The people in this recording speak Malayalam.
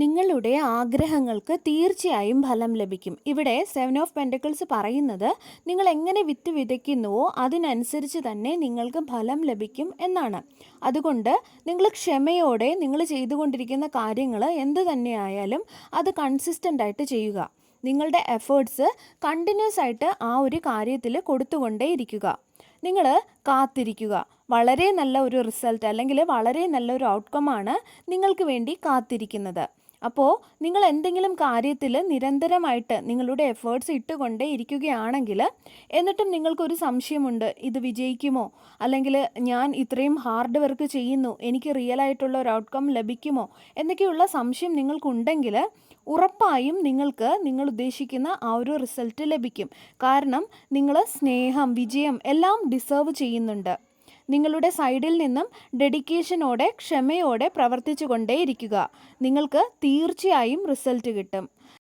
നിങ്ങളുടെ ആഗ്രഹങ്ങൾക്ക് തീർച്ചയായും ഫലം ലഭിക്കും. ഇവിടെ 7 ഓഫ് പെൻറ്റക്കിൾസ് പറയുന്നത് നിങ്ങൾ എങ്ങനെ വിത്ത് വിതയ്ക്കുന്നുവോ അതിനനുസരിച്ച് തന്നെ നിങ്ങൾക്ക് ഫലം ലഭിക്കും എന്നാണ്. അതുകൊണ്ട് നിങ്ങൾ ക്ഷമയോടെ നിങ്ങൾ ചെയ്തുകൊണ്ടിരിക്കുന്ന കാര്യങ്ങൾ എന്ത് തന്നെയായാലും അത് കൺസിസ്റ്റൻ്റ് ആയിട്ട് ചെയ്യുക. നിങ്ങളുടെ എഫേർട്സ് കണ്ടിന്യൂസ് ആയിട്ട് ആ ഒരു കാര്യത്തിൽ കൊടുത്തുകൊണ്ടേ ഇരിക്കുക. നിങ്ങൾ കാത്തിരിക്കുക. വളരെ നല്ല ഒരു റിസൾട്ട് അല്ലെങ്കിൽ വളരെ നല്ലൊരു ഔട്ട്കമാണ് നിങ്ങൾക്ക് വേണ്ടി കാത്തിരിക്കുന്നത്. അപ്പോൾ നിങ്ങൾ എന്തെങ്കിലും കാര്യത്തിൽ നിരന്തരമായിട്ട് നിങ്ങളുടെ എഫേർട്സ് ഇട്ടുകൊണ്ടേ ഇരിക്കുകയാണെങ്കിൽ എന്നിട്ടും നിങ്ങൾക്കൊരു സംശയമുണ്ട്, ഇത് വിജയിക്കുമോ, അല്ലെങ്കിൽ ഞാൻ ഇത്രയും ഹാർഡ് വർക്ക് ചെയ്യുന്നു, എനിക്ക് റിയൽ ആയിട്ടുള്ള ഒരു ഔട്ട്കം ലഭിക്കുമോ എന്നൊക്കെയുള്ള സംശയം നിങ്ങൾക്കുണ്ടെങ്കിൽ ഉറപ്പായും നിങ്ങൾക്ക് നിങ്ങൾ ഉദ്ദേശിക്കുന്ന ആ ഒരു റിസൾട്ട് ലഭിക്കും. കാരണം നിങ്ങൾ സ്നേഹം, വിജയം എല്ലാം ഡിസേർവ് ചെയ്യുന്നുണ്ട്. നിങ്ങളുടെ സൈഡിൽ നിന്നും ഡെഡിക്കേഷനോടെ ക്ഷമയോടെ പ്രവർത്തിച്ചു കൊണ്ടേയിരിക്കുക. നിങ്ങൾക്ക് തീർച്ചയായും റിസൾട്ട് കിട്ടും.